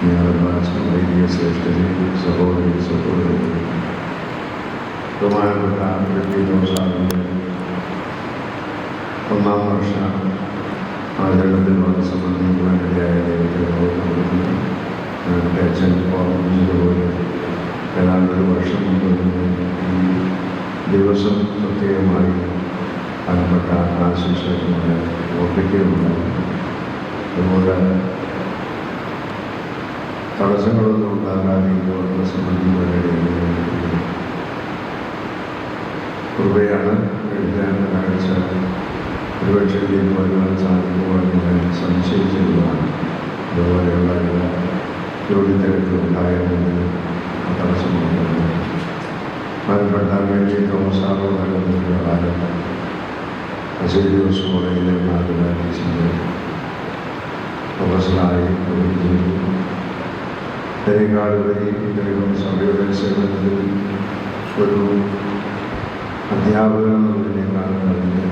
വൈദിക ശ്രേഷ്ഠരെ, സഹോദരി സഹോദരരെ, ബഹുമാനപ്പെട്ട വ്യക്തിദോഷാവിൻ്റെ 1-ാം വർഷ ആചരണത്തിൽ വന്ന് സംബന്ധിക്കുവാനിടയായ ദൈവത്തിന് കൊടുക്കുന്നു. എൻ്റെ അച്ഛൻ ഓർമ്മിച്ചതുപോലെ ഏതാണ്ട് ഒരു വർഷം മുമ്പ് ഈ ദിവസം പ്രത്യേകമായി ബന്ധപ്പെട്ട ആശംസകളെ ഓർപ്പിക്കുകയുണ്ടായി. അതുപോലെ തടസ്സങ്ങളൊന്നും ഉണ്ടാകാതെ ഇതോടെ സംബന്ധിക്കുവാനിടയായി കൃപയാണ്. എഴുതാൻ കാഴ്ച ഒരുപക്ഷെ ഇതിൽ വരുവാൻ സാധിക്കുവാൻ സംശയിച്ചിരുന്നതാണ്. അതുപോലെയുള്ള ജോലിത്തിരക്ക് ഉണ്ടായതിന് തടസ്സമുണ്ടായിരുന്നു. ബന്ധപ്പെട്ട വേണ്ടി തോമസാറോ നൽകുന്ന കാലത്ത് അസേരിയോസ് കോളേജിലെ മാതൃകാശിൻ്റെ പ്രൊഫസറായി ജോലി ചെയ്തു. അതിനേക്കാളുപരി ദൈവം സഭയുടെ സേവനത്തിൽ ഒരു അധ്യാപകൻ എന്നതിനേക്കാളും കഴിഞ്ഞ്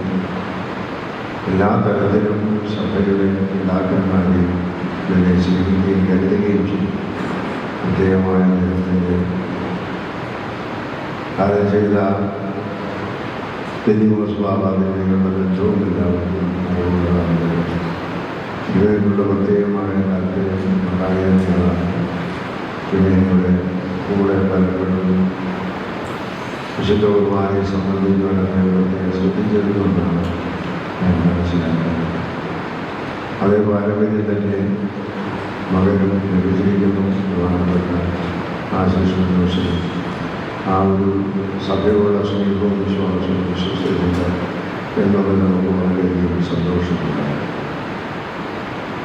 എല്ലാ തരത്തിലും സഭയുടെ പിതാക്കന്മാരെയും ഇതിനെ സ്വീകരിക്കുകയും കരുതുകയും ചെയ്യും. പ്രത്യേകമായ നേരത്തിൻ്റെ കാര്യം ചെയ്ത തെരുവോസ് ബാബാദിനുള്ള ബന്ധവും എല്ലാവർക്കും അറിവുള്ളതാണ്. ഇവരുടെ പ്രത്യേകമായ താല്പര്യം ഉണ്ടായിരുന്നതാണ്. ഇവയുടെ കൂടെ പലപ്പോഴും വിശുദ്ധ കുർബാനയെ സംബന്ധിക്കുവാൻ ശ്രദ്ധിച്ചിരുന്നുകൊണ്ടാണ് ഞാൻ മനസ്സിലാക്കുന്നത്. അതേ പാരമ്പര്യം തന്നെ മകനും ലഭിച്ചിരിക്കുന്നു. പ്രധാനപ്പെട്ട ആശംസ ആ ഒരു സഭയോടുള്ള സ്നേഹവും വിശ്വാസവും വിശ്വസിച്ചിട്ടുണ്ട് എന്നുള്ളത് നമുക്ക് വളരെയധികം സന്തോഷമുണ്ടായി.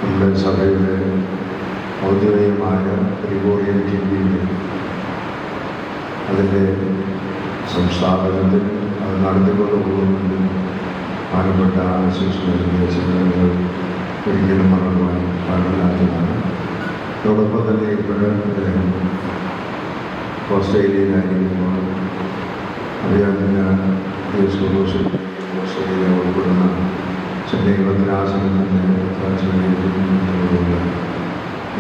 നമ്മുടെ സഭയുടെ ഔദ്യോഗികമായ ഗ്രിഗോറിയൻ ടിവിയുടെ അതിൻ്റെ സംസ്ഥാപനത്തിൽ അത് നടത്തിക്കൊണ്ട് പോകുന്നതിൽ പ്രധാനപ്പെട്ട നിർദ്ദേശങ്ങൾ ഒരിക്കലും മറക്കുവാൻ പാടില്ലാത്തതാണ്. അതോടൊപ്പം തന്നെ ഇപ്പോഴും അദ്ദേഹം ഓസ്ട്രേലിയയിലായിരിക്കുമ്പോൾ അദ്ദേഹത്തിന് ഓസ്ട്രേലിയ ഉൾപ്പെടുന്ന ചെന്നൈ ഭദ്രാസനത്തിൻ്റെ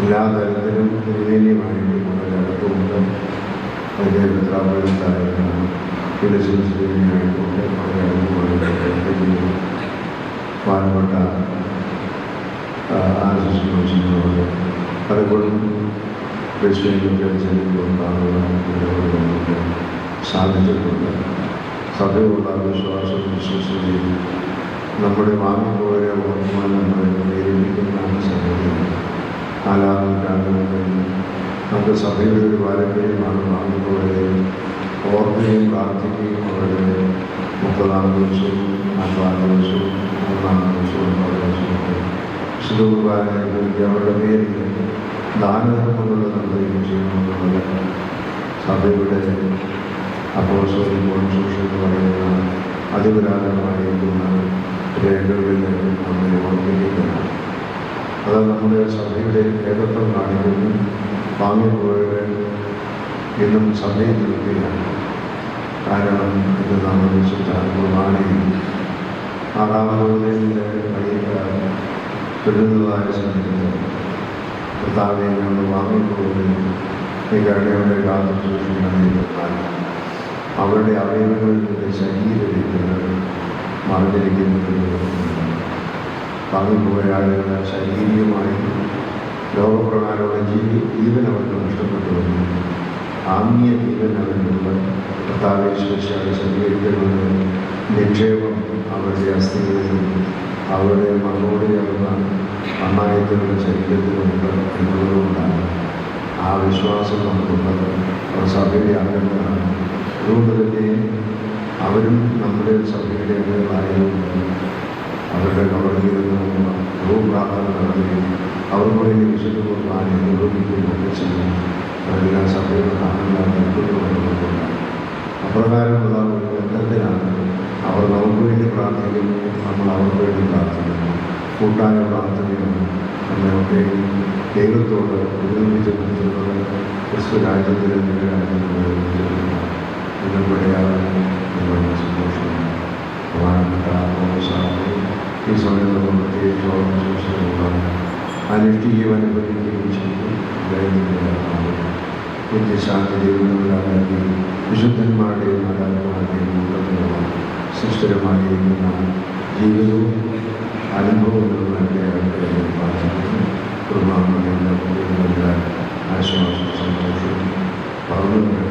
എല്ലാ തരത്തിലും തിരുവേലിയുമായിട്ട് വളരെ അടുത്തുമുണ്ട്. അതിൻ്റെ ഭദ്രാപുരത്തായിരുന്ന ഫിലിസിൻസിനായിക്കൊണ്ട് വളരെ അടുത്തുമായിട്ട് പ്രധാനപ്പെട്ട ആശംസകളോട് പലപ്പോഴും ക്രിസ്ത്യനിലൊക്കെ ചെല്ലുകൊണ്ടാകുവാൻ നമുക്ക് സാധിച്ചിട്ടുണ്ട്. സഭയുള്ള വിശ്വാസം വിശ്വസിക്കുകയും നമ്മുടെ വാങ്ങിപ്പോയ ഓർമ്മ പ്രേരിപ്പിക്കുന്ന സംഗതിയാണ്. 4-ാം നൂറ്റാണ്ടുകളിൽ നമ്മുടെ സഭയുടെ ഒരു പാരമ്പര്യമാണ് വാങ്ങിപ്പോയതെയും ഓർക്കുകയും പ്രാർത്ഥിക്കുകയും അവരുടെ 30-ാം ദിവസവും 40-ാം ദിവസവും 1-ാം ദിവസവും 4-ാം ദിവസവും വിശുദ്ധ കുർബാനയെക്കുറിച്ച് അവരുടെ പേരിൽ ദാനധർമ്മങ്ങൾ നിർവഹിക്കുകയും ചെയ്യുമെന്നുള്ളത് സഭയുടെ അപ്പോസ്തലികവും ശുശ്രൂഷയെന്ന് പറയുന്ന അതിപുരാതനമായിരിക്കുന്ന രേഖകളിൽ നമ്മെ ഓർമ്മിപ്പിക്കുന്നതാണ്. അത് നമ്മുടെ സഭയുടെ ഏകത്വം കാണിക്കുന്നു. വാങ്ങിപ്പോയവർ ഇന്നും സഭയിൽ നിൽക്കുകയാണ്. കാരണം ഇത് നമ്മൾ വിശുദ്ധ കുർബാനയിൽ 6-ാമതോതിൻ്റെ വരുന്നതായ സമയത്ത് കർത്താവെ നമ്മൾ വാങ്ങിപ്പോകുകയും ഈ കരുണയുടെ കാലം സൂക്ഷിക്കണമെന്നാൽ അവരുടെ അവയവങ്ങളിൽ നിന്ന് ശരീരരിക്കുന്നത് മറിഞ്ഞിരിക്കുന്നത് വാങ്ങിപ്പോയ ആളുകൾ ശാരീരികമായി ലോകപ്രകാരമുള്ള ജീവൻ അവർക്ക് നഷ്ടപ്പെട്ടുവന്നു. ആത്മീയ ജീവൻ അവരുടെ കർത്താവേശ്വരശാല ശരീരത്തിലുള്ള നിക്ഷേപം അവരുടെ അസ്ഥികളിലും അവരുടെ മണ്ണോട് ചേർന്ന മണ്ണായത്തിലുള്ള ശരീരത്തിലുണ്ട് എന്നുള്ളതുകൊണ്ടാണ് ആ വിശ്വാസം നമുക്കുള്ളത്. അവർ സഭയുടെ അംഗങ്ങളാണ്. അതുകൊണ്ട് തന്നെ അവരും നമ്മുടെ സഭയുടെ അംഗങ്ങളായതുകൊണ്ട് അവരുടെ കവറിലിരുന്ന് പ്രാർത്ഥന നടത്തുകയും അവർക്കൂടെ വിശുദ്ധ കുർബാന നിർവഹിക്കുകയൊക്കെ ചെയ്യും. അവരെല്ലാം സഭയുടെ അംഗങ്ങളായി നിൽക്കുന്നതുകൊണ്ടാണ്. അപ്രകാരമുള്ള ഒരു ബന്ധത്തിലാണ് അവർ നമുക്ക് വേണ്ടി പ്രാർത്ഥിക്കുന്നു, നമ്മൾ അവർക്ക് വേണ്ടി പ്രാർത്ഥിക്കുന്നു. കൂട്ടായ പ്രാർത്ഥനയാണ് നമ്മളൊക്കെ ദൈവത്തോട് ഒരുമിച്ച് നിർത്തുന്നത്. ക്രിസ്തു രാജ്യത്തിൽ സന്തോഷമാണ്. പ്രധാനപ്പെട്ട ഈ സമയത്ത് പ്രത്യേകിച്ച് അനുഷ്ഠിക്കുകയും അനുഭവിക്കുകയും ചെയ്തു. നിത്യശാന്തി ദൈവങ്ങളുടെയും വിശുദ്ധന്മാരുടെയും മാതാപിതാക്കളുടെയും കൂട്ടത്തിലുള്ള സുസ്ഥിരമായിരിക്കുന്ന ജീവിതവും അനുഭവങ്ങളുമൊക്കെ കുടുംബാംഗങ്ങളുടെ ആശ്വാസം സന്തോഷവും പകർന്നു